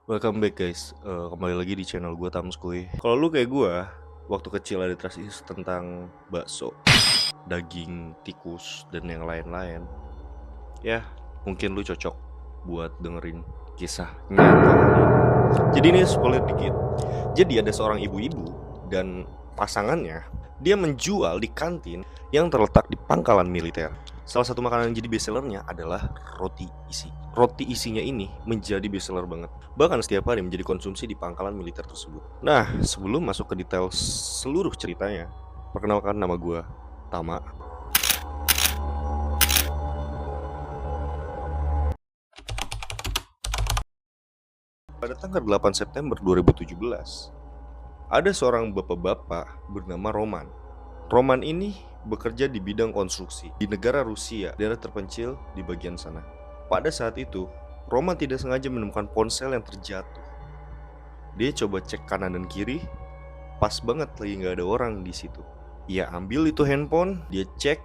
Welcome back guys, kembali lagi di channel gue Tamskuy. Kalau lu kayak gue, waktu kecil ada trust issue tentang bakso, daging tikus, dan yang lain-lain. Ya, mungkin lu cocok buat dengerin kisah nyata kali ini. Jadi ini spoiler dikit. Jadi ada seorang ibu-ibu dan pasangannya, dia menjual di kantin yang terletak di pangkalan militer. Salah satu makanan yang jadi bestsellernya adalah roti isi. Roti isinya ini menjadi bestseller banget. Bahkan setiap hari menjadi konsumsi di pangkalan militer tersebut. Nah, sebelum masuk ke detail seluruh ceritanya, perkenalkan nama gue Tama. Pada tanggal 8 September 2017, ada seorang bapak-bapak bernama Roman. Roman ini bekerja di bidang konstruksi di negara Rusia, daerah terpencil di bagian sana. Pada saat itu, Roman tidak sengaja menemukan ponsel yang terjatuh. Dia coba cek kanan dan kiri, pas banget lagi nggak ada orang di situ. Ia ambil itu handphone, dia cek,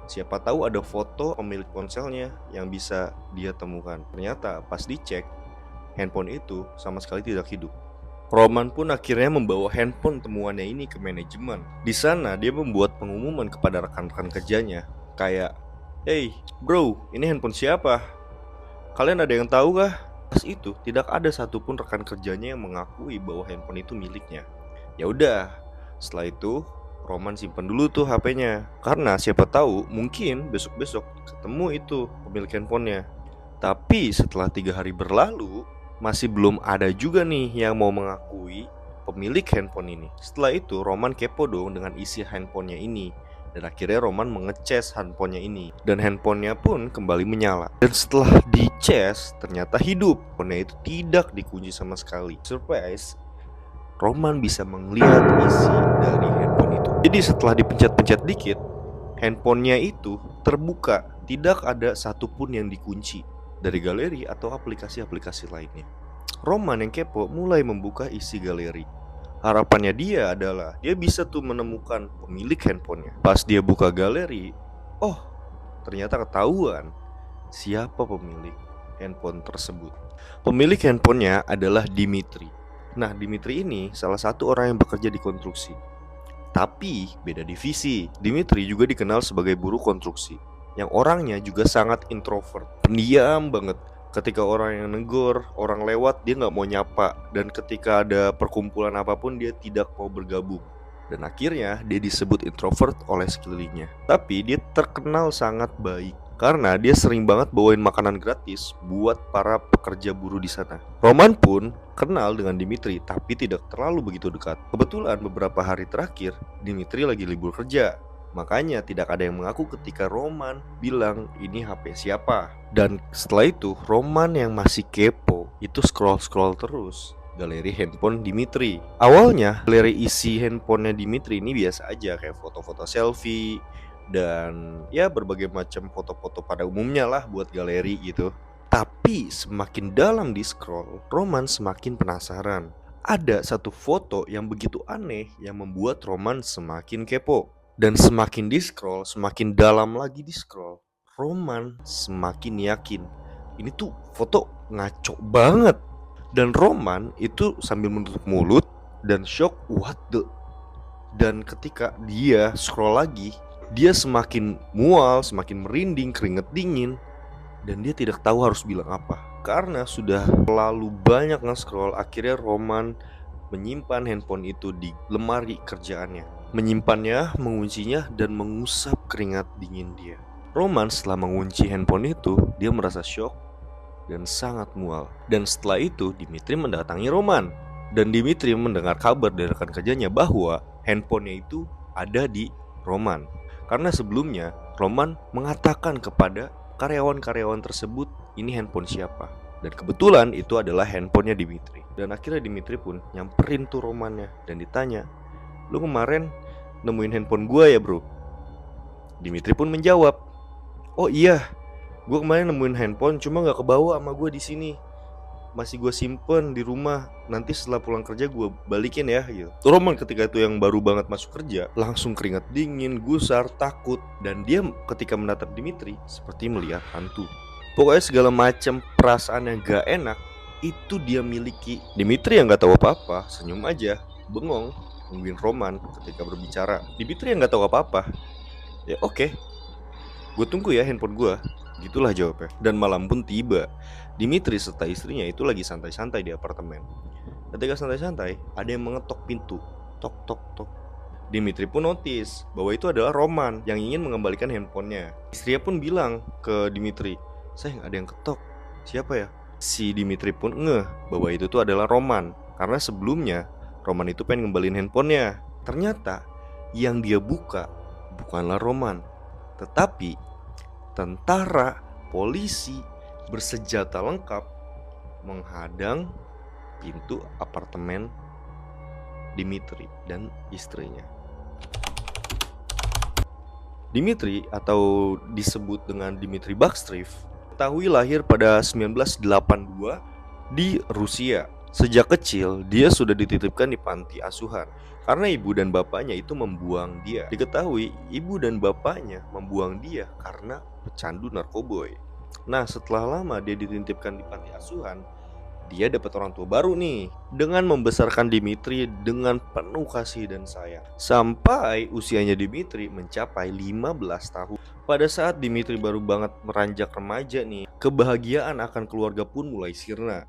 siapa tahu ada foto pemilik ponselnya yang bisa dia temukan. Ternyata pas dicek, handphone itu sama sekali tidak hidup. Roman pun akhirnya membawa handphone temuannya ini ke manajemen. Di sana dia membuat pengumuman kepada rekan-rekan kerjanya, kayak, "Hey, bro, ini handphone siapa? Kalian ada yang tahu kah?" Pas itu tidak ada satupun rekan kerjanya yang mengakui bahwa handphone itu miliknya. Ya udah, setelah itu Roman simpen dulu tuh HP-nya, karena siapa tahu mungkin besok-besok ketemu itu pemilik handphonenya. Tapi setelah 3 hari berlalu, masih belum ada juga nih yang mau mengakui pemilik handphone ini. Setelah itu Roman kepo dong dengan isi handphonenya ini. Dan akhirnya Roman mengecas handphonenya ini. Dan handphonenya pun kembali menyala. Dan setelah dicas, ternyata hidup. Handphonenya itu tidak dikunci sama sekali. Surprise, Roman bisa melihat isi dari handphone itu. Jadi setelah dipencet-pencet dikit, handphonenya itu terbuka. Tidak ada satupun yang dikunci dari galeri atau aplikasi-aplikasi lainnya. Roman yang kepo mulai membuka isi galeri. Harapannya dia adalah dia bisa tuh menemukan pemilik handphonenya. Pas dia buka galeri, oh ternyata ketahuan siapa pemilik handphone tersebut. Pemilik handphonenya adalah Dimitri. Nah, Dimitri ini salah satu orang yang bekerja di konstruksi, tapi beda divisi. Dimitri juga dikenal sebagai buruh konstruksi yang orangnya juga sangat introvert, pendiam banget. Ketika orang yang negor, orang lewat, dia nggak mau nyapa. Dan ketika ada perkumpulan apapun, dia tidak mau bergabung. Dan akhirnya dia disebut introvert oleh sekelilingnya. Tapi dia terkenal sangat baik karena dia sering banget bawain makanan gratis buat para pekerja buruh di sana. Roman pun kenal dengan Dimitri, tapi tidak terlalu begitu dekat. Kebetulan beberapa hari terakhir, Dimitri lagi libur kerja. Makanya tidak ada yang mengaku ketika Roman bilang ini HP siapa. Dan setelah itu Roman yang masih kepo itu scroll-scroll terus galeri handphone Dimitri. Awalnya galeri isi handphonenya Dimitri ini biasa aja, kayak foto-foto selfie dan ya berbagai macam foto-foto pada umumnya lah buat galeri gitu. Tapi semakin dalam di scroll, Roman semakin penasaran. Ada satu foto yang begitu aneh yang membuat Roman semakin kepo. Dan semakin di scroll, semakin dalam lagi di scroll, Roman semakin yakin ini tuh foto ngaco banget. Dan Roman itu sambil menutup mulut dan shock, what the. Dan ketika dia scroll lagi, dia semakin mual, semakin merinding, keringet dingin. Dan dia tidak tahu harus bilang apa. Karena sudah terlalu banyak nge-scroll, akhirnya Roman menyimpan handphone itu di lemari kerjaannya. Menyimpannya, menguncinya, dan mengusap keringat dingin dia. Roman setelah mengunci handphone itu, dia merasa shock dan sangat mual. Dan setelah itu Dimitri mendatangi Roman. Dan Dimitri mendengar kabar dari rekan kerjanya bahwa handphonenya itu ada di Roman. Karena sebelumnya Roman mengatakan kepada karyawan-karyawan tersebut ini handphone siapa. Dan kebetulan itu adalah handphonenya Dimitri. Dan akhirnya Dimitri pun nyamperin tuh Romannya dan ditanya, "Lu kemarin nemuin handphone gua ya bro?" Dimitri pun menjawab, "Oh iya, gue kemarin nemuin handphone cuma gak kebawa sama gue di sini. Masih gue simpen di rumah. Nanti setelah pulang kerja gue balikin ya." gitu. Roman ketika itu yang baru banget masuk kerja langsung keringat dingin, gusar, takut. Dan dia ketika menatap Dimitri seperti melihat hantu. Pokoknya segala macam perasaan yang gak enak itu dia miliki. Dimitri yang nggak tahu apa-apa senyum aja, bengong, nungguin Roman ketika berbicara. Dimitri yang nggak tahu apa-apa, ya oke, gue tunggu ya handphone gue. Gitulah jawabnya. Dan malam pun tiba. Dimitri serta istrinya itu lagi santai-santai di apartemen. Ketika santai-santai, ada yang mengetok pintu. Tok tok tok. Dimitri pun notice bahwa itu adalah Roman yang ingin mengembalikan handphonenya. Istrinya pun bilang ke Dimitri, "Sayang, ada yang ketok. Siapa ya?" Si Dimitri pun ngeh bahwa itu tuh adalah Roman, karena sebelumnya Roman itu pengen ngembalin handphonenya. Ternyata yang dia buka bukanlah Roman, tetapi tentara polisi bersenjata lengkap menghadang pintu apartemen Dimitri dan istrinya. Dimitri atau disebut dengan Dimitri Backstreet ketahui lahir pada 1982 di Rusia. Sejak kecil dia sudah dititipkan di panti asuhan karena ibu dan bapaknya itu membuang dia. Diketahui ibu dan bapaknya membuang dia karena pecandu narkoboy. Nah, setelah lama dia dititipkan di panti asuhan, dia dapat orang tua baru nih, dengan membesarkan Dimitri dengan penuh kasih dan sayang. Sampai usianya Dimitri mencapai 15 tahun. Pada saat Dimitri baru banget meranjak remaja nih, kebahagiaan akan keluarga pun mulai sirna.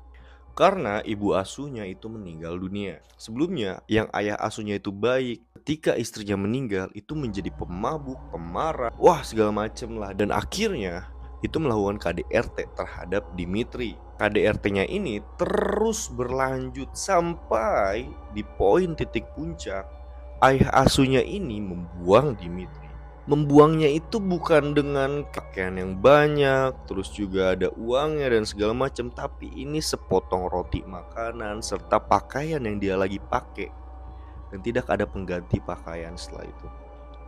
Karena ibu asuhnya itu meninggal dunia. Sebelumnya yang ayah asuhnya itu baik, ketika istrinya meninggal itu menjadi pemabuk, pemarah, wah segala macem lah. Dan akhirnya itu melakukan KDRT terhadap Dimitri. KDRT-nya ini terus berlanjut sampai di poin titik puncak ayah asuhnya ini membuang Dimitri. Membuangnya itu bukan dengan pakaian yang banyak, terus juga ada uangnya dan segala macam, tapi ini sepotong roti makanan serta pakaian yang dia lagi pakai, dan tidak ada pengganti pakaian setelah itu.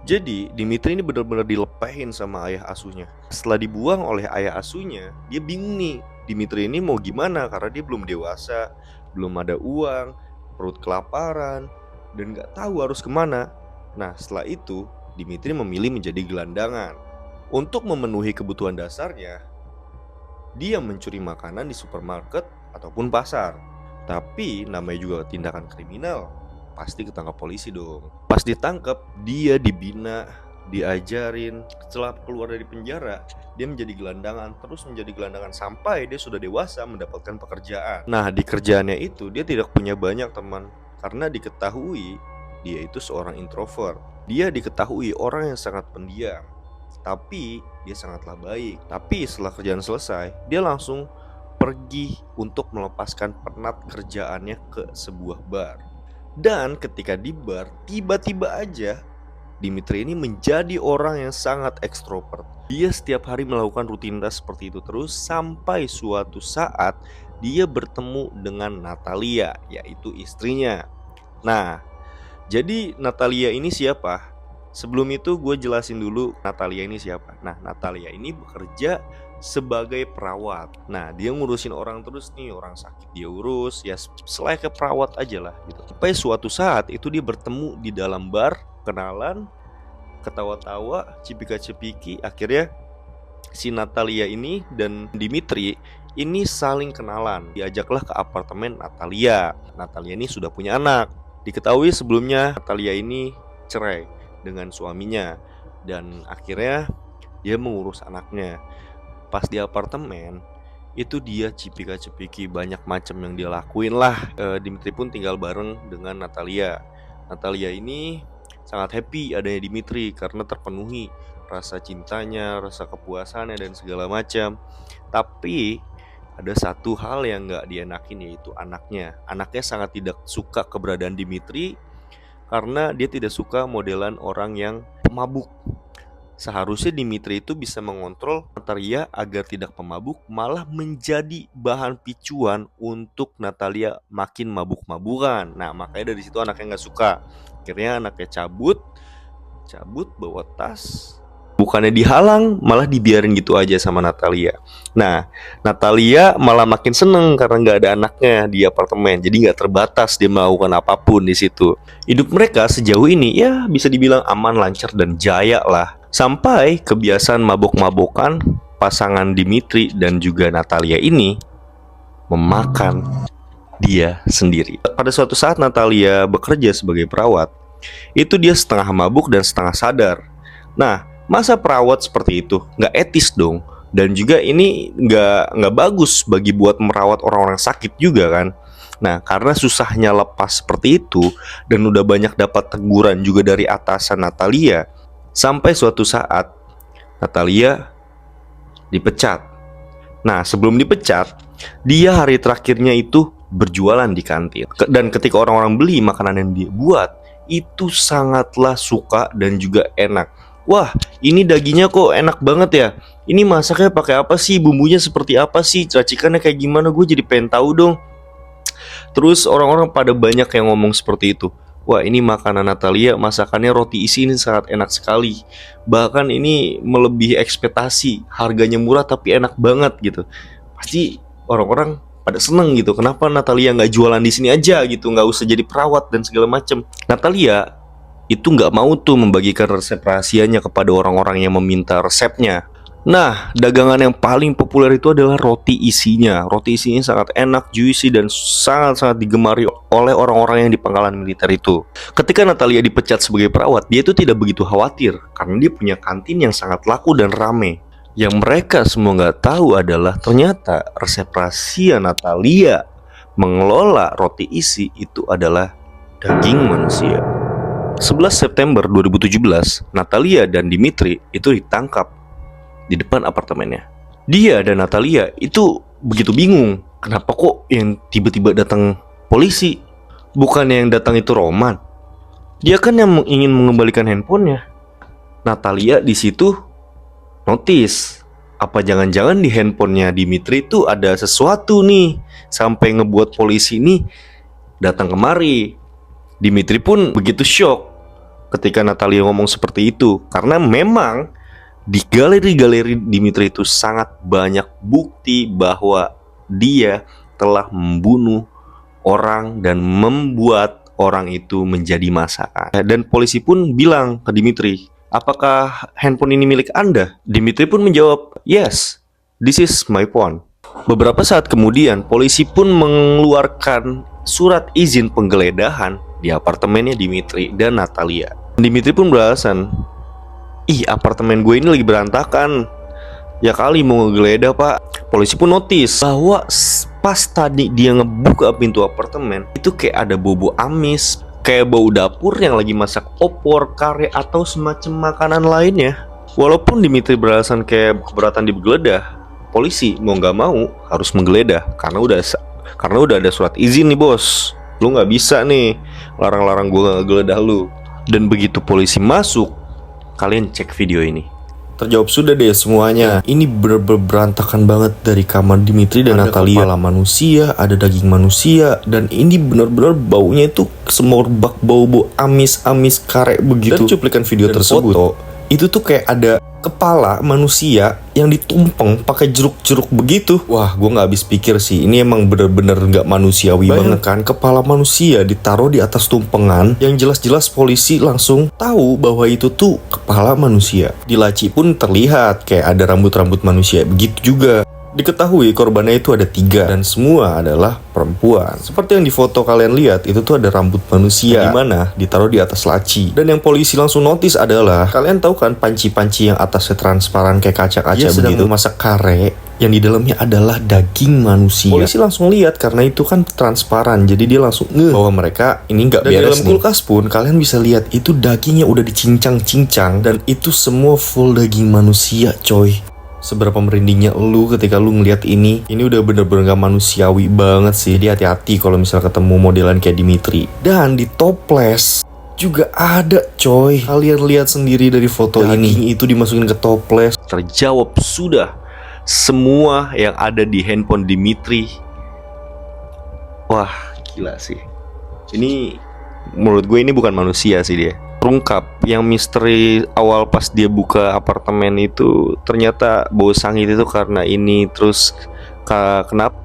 Jadi Dimitri ini benar-benar dilepahin sama ayah asuhnya. Setelah dibuang oleh ayah asuhnya, dia bingung nih, Dimitri ini mau gimana karena dia belum dewasa, belum ada uang, perut kelaparan, dan gak tahu harus kemana. Nah, setelah itu Dimitri memilih menjadi gelandangan. Untuk memenuhi kebutuhan dasarnya, dia mencuri makanan di supermarket ataupun pasar. Tapi namanya juga tindakan kriminal, pasti ketangkap polisi dong. Pas ditangkap, dia dibina, diajarin. Setelah keluar dari penjara, dia menjadi gelandangan, terus menjadi gelandangan sampai dia sudah dewasa mendapatkan pekerjaan. Nah, di kerjaannya itu dia tidak punya banyak teman, karena diketahui dia itu seorang introvert. Dia diketahui orang yang sangat pendiam, tapi dia sangatlah baik. Tapi setelah kerjaan selesai, dia langsung pergi untuk melepaskan penat kerjaannya ke sebuah bar. Dan ketika di bar, tiba-tiba aja Dimitri ini menjadi orang yang sangat ekstrovert. Dia setiap hari melakukan rutinitas seperti itu terus sampai suatu saat dia bertemu dengan Natalia, yaitu istrinya. Nah, jadi Natalia ini siapa? Sebelum itu gue jelasin dulu Natalia ini siapa. Nah, Natalia ini bekerja sebagai perawat. Nah, dia ngurusin orang terus nih, orang sakit dia urus, ya selayaknya perawat aja lah gitu. Sampai suatu saat itu dia bertemu di dalam bar, kenalan, ketawa-tawa, cipika-cipiki. Akhirnya si Natalia ini dan Dimitri ini saling kenalan. Diajaklah ke apartemen Natalia. Natalia ini sudah punya anak. Diketahui sebelumnya Natalia ini cerai dengan suaminya, dan akhirnya dia mengurus anaknya. Pas di apartemen itu dia cipika-cipiki banyak macam yang dia lakuin lah. Dimitri pun tinggal bareng dengan Natalia. Natalia ini sangat happy adanya Dimitri karena terpenuhi rasa cintanya, rasa kepuasannya dan segala macam. Tapi ada satu hal yang gak dienakin, yaitu anaknya. Anaknya sangat tidak suka keberadaan Dimitri karena dia tidak suka modelan orang yang pemabuk. Seharusnya Dimitri itu bisa mengontrol Natalia agar tidak pemabuk, malah menjadi bahan picuan untuk Natalia makin mabuk-mabukan. Nah, makanya dari situ anaknya gak suka. Akhirnya anaknya cabut bawa tas. Bukannya dihalang, malah dibiarin gitu aja sama Natalia. Nah, Natalia malah makin seneng karena gak ada anaknya di apartemen. Jadi gak terbatas dia melakukan apapun di situ. Hidup mereka sejauh ini ya bisa dibilang aman, lancar, dan jaya lah. Sampai kebiasaan mabok-mabokan pasangan Dimitri dan juga Natalia ini memakan dia sendiri. Pada suatu saat Natalia bekerja sebagai perawat, itu dia setengah mabuk dan setengah sadar. Nah, masa perawat seperti itu nggak etis dong. Dan juga ini nggak bagus bagi buat merawat orang-orang sakit juga kan. Nah, karena susahnya lepas seperti itu dan udah banyak dapat teguran juga dari atasan Natalia, sampai suatu saat Natalia dipecat. Nah, sebelum dipecat, dia hari terakhirnya itu berjualan di kantin. Dan ketika orang-orang beli makanan yang dia buat, itu sangatlah suka dan juga enak. Wah, ini dagingnya kok enak banget ya. Ini masaknya pakai apa sih? Bumbunya seperti apa sih? Racikannya kayak gimana? Gue jadi pengen tahu dong. Terus orang-orang pada banyak yang ngomong seperti itu. Wah, ini makanan Natalia, masakannya roti isi ini sangat enak sekali. Bahkan ini melebihi ekspektasi. Harganya murah tapi enak banget gitu. Pasti orang-orang pada seneng gitu. Kenapa Natalia nggak jualan di sini aja gitu, nggak usah jadi perawat dan segala macem. Natalia itu nggak mau tuh membagikan resep rahasianya kepada orang-orang yang meminta resepnya. Nah, dagangan yang paling populer itu adalah roti isinya. Roti isinya sangat enak, juicy, dan sangat-sangat digemari oleh orang-orang yang di pangkalan militer itu. Ketika Natalia dipecat sebagai perawat, dia itu tidak begitu khawatir karena dia punya kantin yang sangat laku dan rame. Yang mereka semua nggak tahu adalah ternyata resep rahasia Natalia mengelola roti isi itu adalah daging manusia. 11 September 2017, Natalia dan Dimitri itu ditangkap di depan apartemennya. Dia dan Natalia itu begitu bingung. Kenapa kok yang tiba-tiba datang polisi? Bukannya yang datang itu Roman. Dia kan yang ingin mengembalikan handphonenya. Natalia di situ notice. Apa jangan-jangan di handphonenya Dimitri itu ada sesuatu nih, sampai ngebuat polisi ini datang kemari. Dimitri pun begitu shock ketika Natalia ngomong seperti itu, karena memang di galeri-galeri Dimitri itu sangat banyak bukti bahwa dia telah membunuh orang dan membuat orang itu menjadi masakan. Dan polisi pun bilang ke Dimitri, apakah handphone ini milik Anda? Dimitri pun menjawab, yes, this is my phone. Beberapa saat kemudian, polisi pun mengeluarkan surat izin penggeledahan di apartemennya Dimitri dan Natalia. Dimitri pun beralasan, ih, apartemen gue ini lagi berantakan. Ya kali mau ngegeledah pak. Polisi pun notice bahwa pas tadi dia ngebuka pintu apartemen, itu kayak ada bau amis, kayak bau dapur yang lagi masak opor, kare, atau semacam makanan lainnya. Walaupun Dimitri beralasan kayak keberatan digeledah, polisi mau nggak mau harus menggeledah karena udah ada surat izin nih bos. Lu nggak bisa nih larang-larang gue ngegeledah lu. Dan begitu polisi masuk, kalian cek video ini. Terjawab sudah deh semuanya. Ini berantakan banget dari kamar Dimitri dan Natalia. Ada kepala manusia, ada daging manusia, dan ini benar-benar baunya itu semerbak bau-bau amis-amis kare begitu. Dan cuplikan video dan tersebut foto, itu tuh kayak ada kepala manusia yang ditumpeng pakai jeruk-jeruk begitu. Wah, gue nggak habis pikir sih. Ini emang bener-bener nggak manusiawi banget kan. Kepala manusia ditaruh di atas tumpengan yang jelas-jelas polisi langsung tahu bahwa itu tuh kepala manusia. Di laci pun terlihat kayak ada rambut-rambut manusia begitu juga. Diketahui korbannya itu ada 3 dan semua adalah perempuan. Seperti yang di foto kalian lihat, itu tuh ada rambut manusia di mana ditaruh di atas laci. Dan yang polisi langsung notice adalah, kalian tahu kan panci-panci yang atasnya transparan kayak kaca-kaca begitu, masak kare yang di dalamnya adalah daging manusia. Polisi langsung lihat karena itu kan transparan, jadi dia langsung bahwa mereka ini nggak beres. Dan dalam kulkas pun kalian bisa lihat itu dagingnya udah dicincang-cincang dan itu semua full daging manusia, coy. Seberapa merindingnya lu ketika lu ngeliat ini udah bener-bener gak manusiawi banget sih. Jadi hati-hati kalau misalnya ketemu modelan kayak Dimitri. Dan di toples juga ada, coy. Kalian lihat sendiri dari foto ini, itu dimasukin ke toples. Terjawab sudah semua yang ada di handphone Dimitri. Wah, gila sih. Ini menurut gue ini bukan manusia sih dia. Terungkap yang misteri awal pas dia buka apartemen itu ternyata bau sangit itu karena ini. Terus kenapa